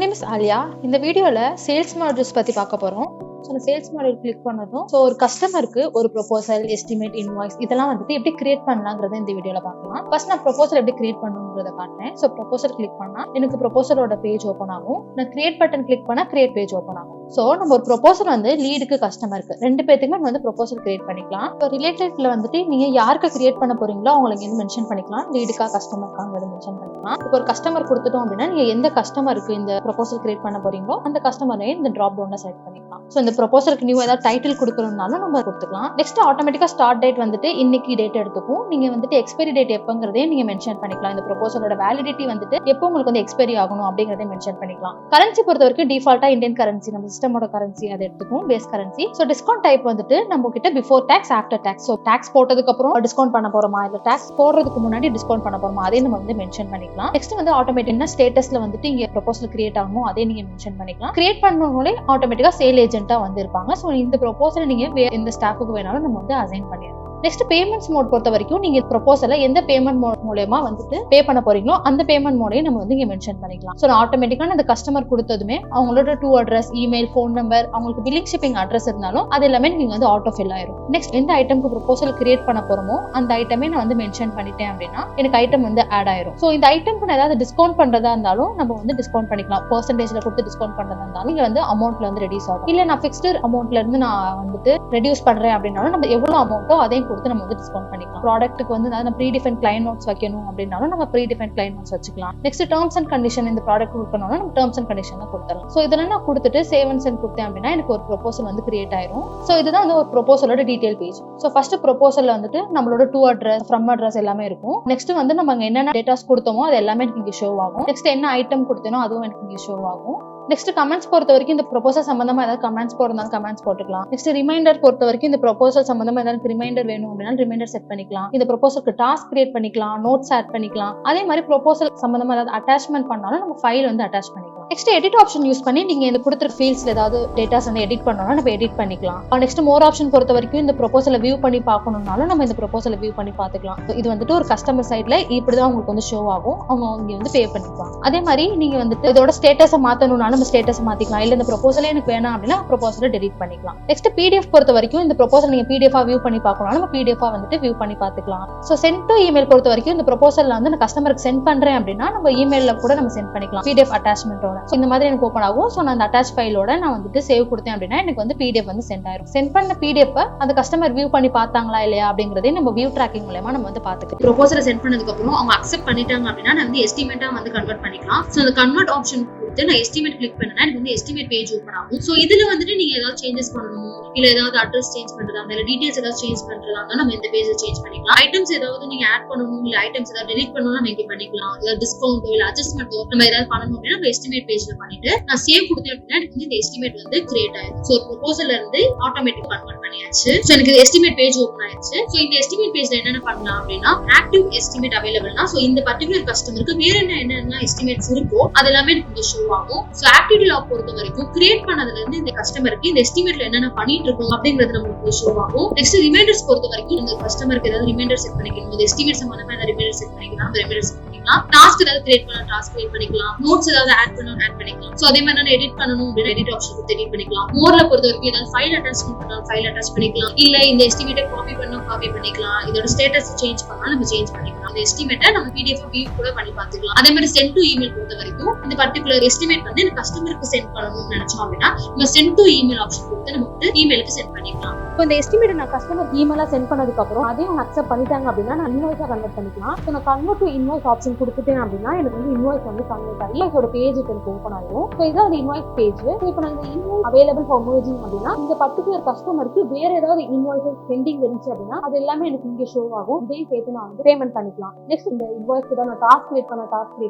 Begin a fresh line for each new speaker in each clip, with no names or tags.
Name is Alia. இந்த வீடியோல sales models பத்தி பார்க்க போறோம். ஸோ சேல்ஸ் மாடல் கிளிக் பண்ணதும் ஸோ ஒரு கஸ்டமருக்கு ஒரு ப்ரொபோசல், எஸ்டிமேட், இன்வாய்ஸ் இதெல்லாம் வந்துட்டு எப்படி கிரியேட் பண்ணலாங்கிறத இந்த வீடியோல பார்க்கலாம். ஃபர்ஸ்ட் நான் ப்ரொபோசல் எப்படி கிரியேட் பண்ணணுங்கிறத காட்டுறேன். ஸோ ப்ரொபோசல் கிளிக் பண்ணா எனக்கு ப்ரொபோசலோட பேஜ் ஓப்பன் ஆகும். நான் கிரியேட் பட்டன் கிளிக் பண்ணா கிரியேட் பேஜ் ஓப்பன் ஆகும். ஸோ நம்ம ஒரு ப்ரொபோசல் வந்து லீடுக்கு, கஸ்டமருக்கு ரெண்டு பேத்துக்குமே வந்து ப்ரொபோசல் கிரியேட் பண்ணிக்கலாம். இப்போ ரிலேட்டட்ல வந்துட்டு நீங்க யாருக்கு கிரியேட் பண்ண போறீங்களோ அவங்களுக்கு வந்து மென்ஷன் பண்ணிக்கலாம். லீடுக்கா, கஸ்டமருக்காங்கிறத மென்ஷன் பண்ணிக்கலாம். இப்போ ஒரு கஸ்டமர் கொடுத்துட்டோம் அப்படின்னா நீங்க எந்த கஸ்டமருக்கு இந்த ப்ரொபோசல் கிரியேட் பண்ண போறீங்களோ அந்த கஸ்டமரை இந்த டிராப் டவுன்ல செலக்ட் பண்ணிக்கலாம். ஸோ இந்த ப்ரொபோசலுக்கு நியூ ஏதாவது டைட்டில் கொடுக்கணும்னாலும் நம்ம கொடுத்துக்கலாம். நெக்ஸ்ட் ஆட்டோமேட்டிக்கா ஸ்டார்ட் டேட் வந்துட்டு இன்னைக்கு டேட் எடுத்துக்கும். நீங்க வந்துட்டு எக்ஸ்பைரி டேட் எப்பங்கிறதையும் நீங்க மென்ஷன் பண்ணிக்கலாம். இந்த ப்ரொபோசலோட வேலிடிட்டி வந்துட்டு எப்போ உங்களுக்கு வந்து எக்ஸ்பைரி ஆகணும் அப்படிங்கறதையும் மென்ஷன் பண்ணிக்கலாம். கரன்சி பொறுத்த வரைக்கும் டிஃபால்ட்டா இந்தியன் கரன்சி, நம்ம சிஸ்டமோட கரன்சி அதை எடுத்துக்கும், base currency. So discount type வந்துட்டு நம்ம கிட்ட before tax, after tax. So tax போட்டதுக்கு அப்புறம் டிஸ்கவுண்ட் பண்ண போறோமா, இல்ல டாக்ஸ் போடுறதுக்கு முன்னாடி டிஸ்கவுண்ட் பண்ண போறோமா, அதையும் நம்ம வந்து மென்ஷன் பண்ணிக்கலாம். நெக்ஸ்ட் வந்து ஆட்டோமேட்டிக் என்ன ஸ்டேட்டஸ்ல வந்துட்டு இங்க ப்ரொபோசல் கிரியேட் ஆகணும் அதே நீங்க மென்ஷன் பண்ணிக்கலாம். கிரியேட் பண்ணவங்களே ஆட்டோமேட்டிக்கா சேல் ஏஜென்ட்டா வந்து இருப்பாங்க. ஸோ இந்த ப்ரொபோசல் நீங்க எந்த ஸ்டாஃபுக்கு வேணாலும் நம்ம வந்து அசைன் பண்ணிடலாம். நெக்ஸ்ட் பேமெண்ட்ஸ் மோட் பொறுத்த வரைக்கும் நீங்க ப்ரொபோசல எந்த பேமெண்ட் மோட் மூலமா வந்துட்டு பே பண்ண போறீங்களோ அந்த பேமெண்ட் மோடையும் நம்ம வந்து இங்க மென்ஷன் பண்ணிக்கலாம். ஸோ ஆட்டோமேட்டிக்கா அந்த கஸ்டமர் கொடுத்ததுமே அவங்களோட to address, email, phone number, அவங்களுக்கு பில்லிங் ஷிப்பிங் அட்ரஸ் இருந்தாலும் அது எல்லாமே நீங்க வந்து ஆட்டோ ஃபில் ஆயிரும். நெக்ஸ்ட் எந்த ஐட்டம்க்கு ப்ரொபோசல் கிரியேட் பண்ண போறோமோ அந்த ஐட்டமே நான் வந்து மென்ஷன் பண்ணிட்டேன் அப்படின்னா எனக்கு ஐட்டம் வந்து ஆட் ஆயிரும். ஸோ இந்த ஐட்டம்க்கு நான் ஏதாவது டிஸ்கவுண்ட் பண்றதா இருந்தாலும் நம்ம வந்து டிஸ்கவுண்ட் பண்ணிக்கலாம். பெர்சன்டேஜ்ல கொடுத்து டிஸ்கவுண்ட் பண்றதா இருந்தாலும் இங்க வந்து அமௌண்ட்ல வந்து ரெடியூஸ் ஆகும். இல்ல நான் ஃபிக்ஸ்டு அமௌண்ட்ல இருந்து நான் வந்துட்டு ரெடியூஸ் பண்றேன் அப்படின்னாலும் நம்ம எவ்வளவு அமௌண்ட்டோ அதையும் கொடுத்து நம்ம வந்து டிஸ்கவுண்ட் பண்ணிக்கலாம். ப்ராடக்ட்டுக்கு வந்து நம்ம ப்ரீ டிஃபைன் கிளைண்ட் நோட்ஸ் வைக்கணும் அப்படின்னாலும் நம்ம ப்ரீ டிஃபைன் கிளைண்ட் நோட்ஸ் வச்சுக்கலாம். நெக்ஸ்ட் டேர்ம்ஸ் அண்ட் கண்டிஷன், இந்த ப்ராடக்ட் கொடுக்கணும்னா நம்ம டேர்ம்ஸ் அண்ட் கண்டிஷன் கொடுத்துடலாம். ஸோ இதெல்லாம் நான் கொடுத்துட்டு சேவ் அண்ட் சென்ட் கொடுத்தேன் அப்படின்னா எனக்கு ஒரு ப்ரொபோசல் வந்து கிரியேட் ஆயிரும். ஸோ இதுதான் வந்து ஒரு ப்ரொபோசலோட டீடைல் பேஜ். ஸோ ஃபர்ஸ்ட் ப்ரொபோசல்ல வந்துட்டு நம்மளோட டூ அட்ரஸ், ஃப்ரம் அட்ரஸ் எல்லாமே இருக்கும். நெக்ஸ்ட் வந்து நம்ம என்னென்ன டேட்டாஸ் கொடுத்தோமோ அது எல்லாமே எனக்கு இங்க ஷோ ஆகும். நெக்ஸ்ட் என்ன ஐட்டம் கொடுத்தனோ அதுவும் எனக்கு இங்க ஷோ ஆகும். நெக்ஸ்ட் கமெண்ட்ஸ் பொறுத்த வரைக்கும் இந்த ப்ரொபோசல் சம்பந்தமா ஏதாவது கமெண்ட்ஸ் போடுறதாலும் கமெண்ட்ஸ் போட்டுக்கலாம். நெக்ஸ்ட் ரிமைண்டர் பொறுத்த வரைக்கும் இந்த ப்ரொபோசல் சம்பந்தமா ஏதாவது ரிமைண்டர் வேணும் அப்படின்னா ரிமைண்டர் செட் பண்ணிக்கலாம். இந்த ப்ரொபோசலுக்கு டாஸ்க் கிரியேட் பண்ணிக்கலாம், நோட்ஸ் ஆட் பண்ணிக்கலாம். அதே மாதிரி ப்ரொபோசல் சம்பந்தமா ஏதாவது அட்டாச்மெண்ட் பண்ணாலும் நம்ம ஃபைல் வந்து அட்டாச் பண்ணிக்கலாம். நெக்ஸ்ட் எடிட் ஆப்ஷன் யூஸ் பண்ணி நீங்க இந்த கொடுத்துற ஃபீல்ட்ஸ்ல ஏதாவது டேட்டாஸ் வந்து எடிட் பண்ணணும்னா நம்ம எடிட் பண்ணிக்கலாம். நெக்ஸ்ட் மோர் ஆப்ஷன் பொறுத்த வரைக்கும் இந்த ப்ரொபோசலை வியூ பண்ணி பார்க்கணும்னாலும் நம்ம இந்த ப்ரொபோசலை வியூ பண்ணி பார்த்துக்கலாம். இது வந்துட்டு ஒரு கஸ்டமர் சைட்ல இப்படிதான் உங்களுக்கு வந்து ஷோ ஆகும். அவங்க இங்க வந்து பே பண்ணிக்கலாம். அதே மாதிரி நீங்க வந்துட்டு இதோட ஸ்டேட்டஸை மாத்தணும்னாலும் நம்ம ஸ்டேட்டஸை மாத்திக்கலாம். இல்ல இந்த ப்ரொபோசலே எனக்கு வேணாம் அப்படின்னா ப்ரொபோசலை டெலீட் பண்ணிக்கலாம். நெக்ஸ்ட் பிடிஎஃப் பொறுத்த வரைக்கும் இந்த ப்ரொபோசல் நீங்க பிடிஎஃபா வியூ பண்ணி பார்க்கணும், நம்ம பிடிஎஃபா வந்துட்டு வியூ பண்ணி பார்த்துக்கலாம். ஸோ சென்ட் டு இமெயில் பொறுத்த வரைக்கும் இந்த ப்ரொபோசல்ல வந்து நான் கஸ்டமருக்கு சென்ட் பண்றேன் அப்படின்னா நம்ம இமெயில கூட நம்ம சென்ட் பண்ணிக்கலாம் பிடிஎஃப் அட்டாச்மெண்டோட. இந்த மாதிரி எனக்கு ஓப்பன் ஆகும். ஸோ நான் அந்த அட்டாச் ஃபைலோட நான் வந்துட்டு சேவ் கொடுத்தேன் அப்படின்னா எனக்கு வந்து பிடிஎஃப் வந்து சென்ட் ஆயிரும். சென்ட் பண்ண பிடிஎஃப் அந்த கஸ்டமர் வியூ பண்ணி பார்த்தாங்களா இல்லையா அப்படிங்கறதே நம்ம வியூ ட்ராக்கிங் மூலமா நம்ம வந்து பார்த்துக்கலாம். ப்ரொபோசலை சென்ட் பண்ணதுக்கு அப்புறம் அவங்க அக்செப்ட் பண்ணிட்டாங்க அப்படின்னா நான் வந்து எஸ்டிமேட்டா வந்து கன்வெர்ட் பண்ணிக்கலாம். ஸோ அந்த கன்வெர்ட் ஆப்ஷன் கொடுத்து நான் எஸ்டிமேட் கிளிக் பண்ணேன்னா எனக்கு வந்து எஸ்டிமேட் பேஜ் ஓப்பன் ஆகும். ஸோ இதுல வந்துட்டு நீங்க ஏதாவது சேஞ்சஸ் பண்ணணும், இல்ல ஏதாவது அட்ரஸ் சேஞ்ச் பண்றதா, இல்ல டீடைல்ஸ் ஏதாவது சேஞ்ச் பண்றதா நம்ம இந்த பேஜை சேஞ்ச் பண்ணிக்கலாம். ஐட்டம்ஸ் ஏதாவது நீங்க ஆட் பண்ணணும், இல்ல ஐட்டம்ஸ் ஏதாவது டெலீட் பண்ணணும் நம்ம இங்க பண்ணிக்கலாம். ஏதாவது டிஸ்கவுண்ட் இல்ல அட்ஜஸ்ட்மெண்ட் நம்ம ஏதாவது பண்ணணும் அப்படின்னா நம்ம எஸ்டிமேட் பேஜ்ல பண்ணிட்டு நான் சேவ் கொடுத்தேன் அப்படின்னா எனக்கு வந்து இந்த எஸ்டிமேட் வந்து கிரியேட் ஆயிடும். ஸோ ப்ரொபோசல்ல இருந்து ஆட்டோமேட்டிக் கன்வெர்ட் பண்ணியாச்சு. ஸோ எனக்கு எஸ்டிமேட் பேஜ் ஓப்பன் ஆயிடுச்சு. ஸோ இந்த எஸ்டிமேட் பேஜ்ல என்னென்ன பண்ணலாம் அப்படின்னா ஆக்டிவ் எஸ்டிமேட் அவைலபிள்னா ஸோ இந்த பர்டிகுலர் கஸ்டமருக்கு வேற என்னென்ன எஸ்டிமேட்ஸ் இருக்கோ அது எல்லாமே எனக்கு ஷோ ஆகும். ஸோ ஆக்டிவிட்டி லாக் பொறுத்த வரைக்கும் கிரியேட் பண்ணதுல இருந்து இந்த கஸ்டமருக்கு இந்த எஸ்டிமேட்ல என்னென்ன பண்ணிட்டு இருக்கோம் அப்படிங்கிறது நமக்கு ஷோ ஆகும். நெக்ஸ்ட் ரிமைண்டர்ஸ் பொறுத்த வரைக்கும் இந்த கஸ்டமருக்கு ஏதாவது ரிமைண்டர் செட் பண்ணிக்கணும், இந்த எஸ்டிமேட் சம்பந்தமா ஏதாவது ரிமைண்டர் செட் பண்ணிக்கலாம், ரிமைண்டர் செட் பண்ணிக்கலாம். டாஸ்க் ஏதாவது கிரியேட் பண்ணலாம், டாஸ்க் கிரியேட் பண்ணிக்கலாம். நோட்ஸ் ஏதாவது ஆட் பண்ணணும், ஆட் பண்ணிக்கலாம். ஸோ அதே மாதிரி நான் எடிட் பண்ணணும் அப்படின்னா எடிட் ஆப்ஷன் எடிட் பண்ணிக்கலாம். மோர்ல பொறுத்த வரைக்கும் ஏதாவது ஃபைல் அட்டாச்மெண்ட் பண்ணலாம், ஃபைல் அட்டாச் பண்ணிக்கலாம். இல்ல இந்த எஸ்டிமேட்டை காப்பி பண்ணா காப்பி பண்ணிக்கலாம். இதோட ஸ்டேட்டஸ் சேஞ்ச் பண்ணா நம்ம சேஞ்ச் பண்ணிக்கலாம். அந்த எஸ்டிமேட்டை நம்ம பிடிஎஃப் வியூ கூட பண்ணி பார்த்துக்கலாம். அதே மாதிரி சென்ட் டு இமெயில் பொறுத்த வரைக்கும் இந்த பர்டிகுலர் எஸ்டிமேட் வந்து இந்த கஸ்டமருக்கு சென்ட் பண்ணணும்னு நினைச்சோம் அப்படின்னா நம்ம சென்ட் டு இமெயில் ஆப்ஷன் கொடுத்து நம்ம வந்து இமெயிலுக்கு சென்ட் பண்ணிக்கலாம். இப்போ இந்த எஸ்டிமேட் நான் கஸ்டமர் இமெயிலா சென்ட் பண்ணதுக்கு அப்புறம் அதையும் அவங்க அக்செப்ட் பண்ணிட்டாங்க அப்படின்னா நான் இன்வாய்ஸா கன்வெர்ட் பண்ணிக்கலாம். ஸோ நான் கன்வெர்ட் டு இன்வாய்ஸ் ஆப்ஷன் கொடுத்துட்டேன் அப்படின்னா எனக்கு வந்து இன்வாய்ஸ் வந்து கன்வெர்ட் ஆகி இதோட பேஜ் எனக்கு ஓப்பன் ஆகும். ஸோ இதான் அந்த இன்வாய்ஸ் பேஜ். இப்போ நான் இந்த இன்வாய்ஸ் அவைலபிள் ஃபார் மெர்ஜிங் அப்படின்னா இந்த பர்டிகுலர் கஸ்டமருக்கு வேற ஏதாவது இன்வாய்ஸஸ் பெண்டிங் இருந்துச்சு அப்படின்னா அது எல்லாமே எனக்கு இங்கே ஷோ ஆகும். இதையும் சேர்த்து நான் வந்து பேமெண்ட் பண்ணிக்கலாம். நெக்ஸ்ட் இந்த இன்வாய்ஸ்க்கு தான் நான் டாஸ்க் கிரியேட்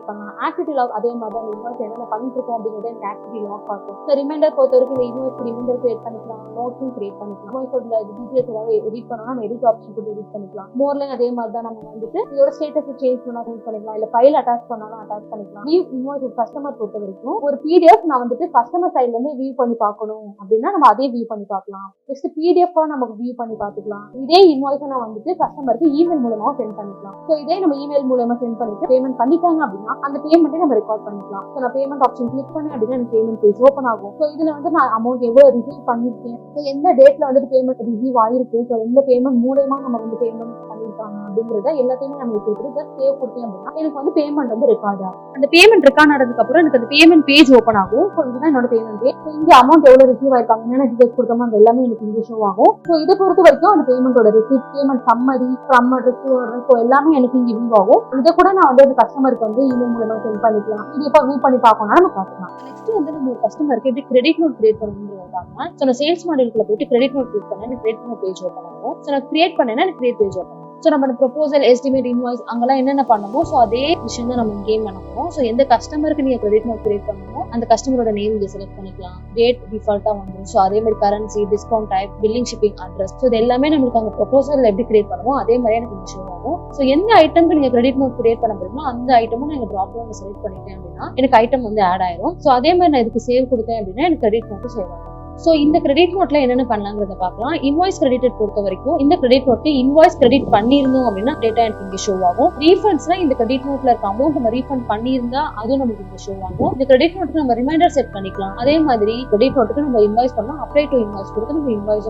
பண்ணலாம். ஆக்டிவிட்டி லாக் அதே மாதிரி தான் இன்வாய்ஸ் என்னென்ன பண்ணிட்டு இருக்கோம் அப்படிங்கிறத எனக்கு ஆக்டிவிட்டி லாக் ஆகும். ஸோ ரிமைண்டர் பொறுத்த வரைக்கும் இந்த இன்வாய்ஸ் ரிமைண்டர் கிரியேட் பண்ணிக்கலாம், நோட்ஸும் கிரியேட் பண்ணிக்கலாம். இன்வாய்ஸோட டீடைல்ஸ் ஏதாவது எடிட் பண்ணணும் நம்ம எடிட் ஆப்ஷன் கூட எடிட் பண்ணிக்கலாம். மோர்ல அதே மாதிரி தான் நம்ம வந்துட்டு இதோட ஸ்டேட்டஸ் சேஞ்ச் பண்ணா சேஞ்ச் பண்ணிக்கலாம், இல்ல ஃபைல் அட்டாச் பண்ணாலும் அட்டாச் பண்ணிக்கலாம். வியூ இன்வாய்ஸ் கஸ்டமர் பொறுத்த வரைக்கும் ஒரு PDF நான் வந்துட்டு கஸ்டமர் சைட்ல இருந்து வியூ பண்ணி பார்க்கணும் அப்படின்னா நம்ம அதே வியூ பண்ணி பார்க்கலாம். நெக்ஸ்ட் PDF நமக்கு வியூ பண்ணி பார்த்துக்கலாம். இதே இன்வாய்ஸ் நான் வந்துட்டு கஸ்டமருக்கு இமெயில் மூலமா சென்ட் பண்ணிக்கலாம். ஸோ இதே நம்ம இமெயில் மூலமா சென்ட் பண்ணிட்டு பேமெண்ட் பண்ணிட்டாங்க அப்படின்னா அந்த பேமெண்ட்டை நம்ம ரெக்கார்ட் பண்ணிக்கலாம். ஸோ நான் பேமெண்ட் ஆப்ஷன் கிளிக் பண்ணேன் அப்படின்னா எனக்கு பேமெண்ட் பேஜ் ஓப்பன் ஆகும். ஸோ இதுல வந்து நான் அமௌண்ட் எவ்வளவு ரிசீவ் பண்ணிருக்கேன், ஸோ எந்த டேட்ல வந்துட்டு பேமெண்ட் ரிசீவ் ஆயிருக்கு, ஸோ எந்த பேமெண்ட் மூலமா நம்ம வந்து பேமெண்ட் பண்ணிருக்காங்க அப்படிங்கறத எல்லாத்தையுமே நம்ம கொடுத்துட்டு சேவ் கொடுத்தேன் அப்படின்னா எனக்கு வந்து பேமெண்ட் வந்து ரெக்கார்ட் ஆகும். அந்த பேமெண்ட் ரெக்கார்ட் ஆனதுக்கு அப்புறம் எனக்கு அந்த பேமெண்ட் பேஜ் ஓப்பன் ஆகும். ஸோ இதுதான் என்னோட பேமெண்ட் பேஜ். இங்க அமௌண்ட் எவ்வளவு ரிசீவ் ஆயிருக்காங்க, என்னென்ன டீடைல்ஸ் கொடுத்தோமோ அது எல்லாமே எனக்கு இங்க ஷோ ஆகும். ஸோ இதை பொறுத்த வரைக்கும் அந்த பேமெண்டோட receipt, payment summary, from address, so எல்லாமே எனக்கு இங்க வியூ ஆகும். இதை கூட நான் வந்து அந்த கஸ்டமருக்கு வந்து இமெயில் மூலமா சென்ட் பண்ணிக்கலாம். இது எப்போ வியூ பண்ணி பார்க்கணும்னா நம்ம பார்க்கலாம். நெக்ஸ்ட் வந்து நம்ம ஒரு கஸ்டமருக்கு எப்படி கிரெடிட் நோட் கிரியேட் பண்ணணும்னு பார்க்கலாம். ஸோ நான் சேல்ஸ் மாடலுக்குள்ள போயிட்டு கிரெடிட் நோட் கிளிக் பண்ணேன், எனக்கு கிரெடிட் நோட் பேஜ் ஓப்பன் ஆகும். ஸோ நான் கிரியேட் பண்ணேன்னா எனக்கு கிரியேட் பேஜ் ஓப்பன் ஆகும். ஸோ நம்ம ப்ரொபோசல், எஸ்டிமேட், இன்வாய்ஸ் அங்கெல்லாம் என்னென்ன பண்ணமோ ஸோ அதே விஷயம் தான் நம்ம கேம் பண்ணணும். ஸோ எந்த கஸ்டமருக்கு நீங்க கிரெடிட் நோட் கிரியேட் பண்ணணுமோ அந்த கஸ்டமரோட நேம் இங்க செலக்ட் பண்ணிக்கலாம். டேட் டிஃபால்ட்டா வந்துடும். ஸோ அதே மாதிரி currency, discount type, billing, shipping address, so இது எல்லாமே நம்மளுக்கு அங்கே ப்ரொபோசல் எப்படி கிரியேட் பண்ணுவோம் அதே மாதிரி எனக்கு இங்க ஷோ ஆகும். ஸோ எந்த ஐட்டம்க்கு நீங்க கிரெடிட் நோட் கிரியேட் பண்ண போறீங்களோ அந்த ஐட்டமும் நான் ட்ராப் டவுன்ல செலக்ட் பண்ணிட்டேன் அப்படின்னா எனக்கு ஐட்டம் வந்து ஆட் ஆயிரும். ஸோ அதே மாதிரி நான் இதுக்கு சேவ் கொடுத்தேன் அப்படின்னா எனக்கு கிரெடிட் நோட்டு சேவ் ஆகும். ஸோ இந்த கிரெடிட் நோட்ல என்னென்ன பண்ணலாங்கிறத பார்க்கலாம். இன்வாய்ஸ் கிரெடிட் பொறுத்த வரைக்கும் இந்த கிரெடிட் நோட்க்கு இன்வாய்ஸ் கிரெடிட் பண்ணியிருந்தோம் அப்படின்னா டேட்டா எனக்கு இங்க ஷோ ஆகும். ரீஃபண்ட்ஸ்னா இந்த கிரெடிட் நோட்ல இருக்க அமௌண்ட் நம்ம ரீஃபண்ட் பண்ணியிருந்தா அதுவும் நமக்கு இங்க ஷோ ஆகும். இந்த கிரெடிட் நோட்டுக்கு நம்ம ரிமைண்டர் செட் பண்ணிக்கலாம். அதே மாதிரி கிரெடிட் நோட்டுக்கு நம்ம இன்வாய்ஸ் பண்ணலாம், அப்ளை டு இன்வாய்ஸ் கொடுத்து நம்ம இன்வாய்ஸ்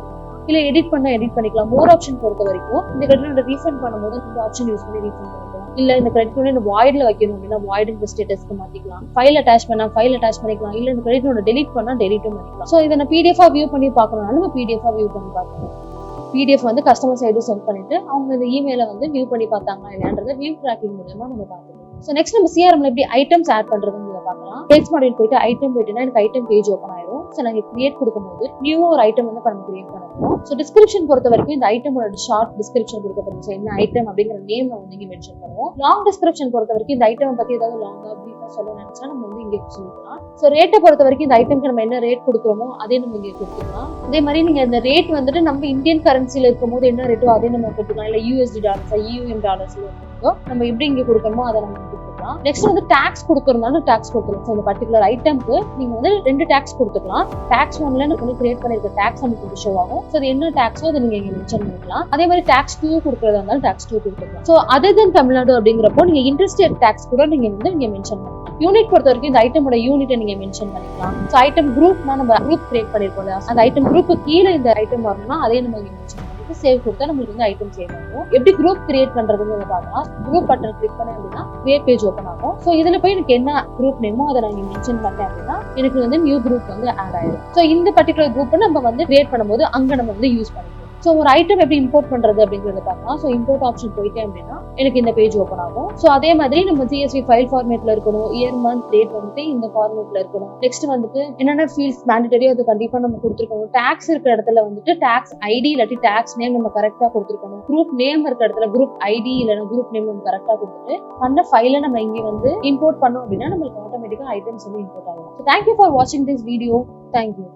இல்ல எடிட் பண்ணிக்கலாம். மோர் ஆப்ஷன் பொறுத்த வரைக்கும் இந்த கிரெடிட் நோட்டை ரீஃபண்ட் பண்ணும்போது இந்த ஆப்ஷன் யூஸ் பண்ணி ரீஃபண்ட் பண்ணிக்கலாம். இல்ல இந்த கிரெடிட் நோட் வாய்ட்ல வைக்கணும் அப்படின்னா வாய்ட் இந்த ஸ்டேட்டஸ்க்கு மாத்திக்கலாம். ஃபைல் அட்டாச் பண்ணிக்கலாம். இல்ல இந்த கிரெடிட் நோட் டெலிட் பண்ணா டெலிட்டும் பண்ணிக்கலாம். ஸோ இதை நான் PDF வியூ பண்ணி பார்க்கணும்னாலும் நம்ம PDF வியூ பண்ணி பார்க்கலாம். PDF வந்து கஸ்டமர் சைடு சென்ட் பண்ணிட்டு அவங்க இந்த இமெயில வந்து வியூ பண்ணி பார்த்தாங்களா இல்லையான்றத வியூ ட்ராக்கிங் மூலமா நம்ம பார்க்கலாம். ஸோ நெக்ஸ்ட் நம்ம CRMல எப்படி ஐட்டம்ஸ் ஆட் பண்றதுன்னு பார்க்கலாம். சேல்ஸ் மாடல் போயிட்டு ஐட்டம் போயிட்டுனா எனக்கு ஐட்டம் பேஜ் ஓப்பன் ஆயிரும். ஸோ நாங்கள் கிரியேட் கொடுக்கும்போது நியூவா ஒரு ஐட்டம் வந்து நம்ம கிரியேட் பண்ணணும். ஸோ டிஸ்கிரிப்ஷன் பொறுத்த வரைக்கும் இந்த ஐட்டமோட ஷார்ட் டிஸ்கிரிப்ஷன் கொடுக்கப்படும். ஸோ என்ன ஐட்டம் அப்படிங்கிற நேம் நம்ம வந்து இங்கே மென்ஷன் பண்ணுவோம். லாங் டிஸ்கிரிப்ஷன் பொறுத்த வரைக்கும் இந்த ஐட்டம் பத்தி ஏதாவது லாங்கா பிரீஃபா சொல்ல நினைச்சா நம்ம வந்து இங்கே சொல்லிக்கலாம். ஸோ ரேட்டை பொறுத்த வரைக்கும் இந்த ஐட்டம்க்கு நம்ம என்ன ரேட் கொடுக்குறோமோ அதே நம்ம இங்கே கொடுத்துக்கலாம். அதே மாதிரி நீங்க இந்த ரேட் வந்துட்டு நம்ம இந்தியன் கரன்சில இருக்கும் போது என்ன ரேட்டோ அதே நம்ம கொடுத்துக்கலாம். இல்ல USD டாலர்ஸ், EUM டாலர்ஸ்ல இருக்கோ நம்ம எப்படி இங்கே கொடுக்கணுமோ அதை நம்ம கொடுத்துக்கலாம். நெக்ஸ்ட் வந்து டாக்ஸ் கொடுக்கறதுனால டாக்ஸ் கொடுத்துக்கலாம். ஸோ இந்த பர்டிகுலர் ஐட்டம்க்கு நீங்க வந்து 2 டாக்ஸ் கொடுத்துக்கலாம். டாக்ஸ் 1ல நம்ம கிரியேட் பண்ணிருக்க டாக்ஸ் நமக்கு ஷோ ஆகும். ஸோ அது என்ன டாக்ஸோ அதை நீங்க இங்க மென்ஷன் பண்ணிக்கலாம். அதே மாதிரி டாக்ஸ் 2 கொடுக்கறதா இருந்தாலும் டாக்ஸ் 2 கொடுத்துக்கலாம். ஸோ அதர் தென் தமிழ்நாடு அப்படிங்கிறப்போ நீங்க இன்ட்ரெஸ்டட் டாக்ஸ் கூட நீங்க வந்து இங்க மென்ஷன் பண்ணலாம். யூனிட் பொறுத்த வரைக்கும் இந்த ஐட்டமோட யூனிட்டை நீங்க மென்ஷன் பண்ணிக்கலாம். ஸோ ஐட்டம் குரூப்னா நம்ம குரூப் கிரியேட் பண்ணிருக்கோம். அந்த ஐட்டம் குரூப் கீழே இந்த ஐட்டம் வரணும்னா அதே நம்ம இங்க மென்ஷன் பண்ணிட்டு சேவ் கொடுத்தா நம்மளுக்கு வந்து ஐட்டம் சேவ் ஆகும். எப்படி குரூப் கிரியேட் பண்றதுன்னு பார்க்கலாம். குரூப் பட்டன் கிளிக் பண்ணேன் அப்படின்னா கிரியேட் பேஜ் ஓப்பன் ஆகும். ஸோ இதுல போய் எனக்கு என்ன குரூப் நேமோ அதை நான் மென்ஷன் பண்ணேன் அப்படின்னா எனக்கு வந்து நியூ குரூப் வந்து ஆட் ஆயிடும். ஸோ இந்த பர்டிகுலர் குரூப் நம்ம வந்து கிரியேட் பண்ணும்போது அங்க நம்ம வந்து யூஸ் பண்ணிக்கலாம். ஸோ ஒரு ஐட்டம் எப்படி இம்போர்ட் பண்றது அப்படிங்கறத பார்க்கலாம். ஸோ இம்போர்ட் ஆப்ஷன் போயிட்டேன் அப்படின்னா எனக்கு இந்த பேஜ் ஓப்பன் ஆகும். ஸோ அதே மாதிரி நம்ம CSV ஃபைல் ஃபார்மேட்ல இருக்கணும். இயர், மந்த், டேட் வந்துட்டு இந்த ஃபார்மேட்ல இருக்கணும். நெக்ஸ்ட் வந்துட்டு என்னென்ன ஃபீல்ட்ஸ் மேண்டட்டரியோ அது கண்டிப்பா நம்ம கொடுத்துருக்கணும். டாக்ஸ் இருக்கிற இடத்துல வந்துட்டு டாக்ஸ் ஐடி இல்லாட்டி டாக்ஸ் நேம் நம்ம கரெக்டா கொடுத்துருக்கணும். குரூப் நேம் இருக்கிற இடத்துல குரூப் ஐடி இல்லைன்னா குரூப் நேம் நம்ம கரெக்டா கொடுத்துட்டு பண்ண ஃபைலை நம்ம இங்கே வந்து இம்போர்ட் பண்ணோம் அப்படின்னா நம்மளுக்கு ஆட்டோமேட்டிக்கா ஐட்டம்ஸ் வந்து இம்போர்ட் ஆகும். ஸோ தேங்க்யூ ஃபார் வாட்சிங் திஸ் வீடியோ. தேங்க்யூ.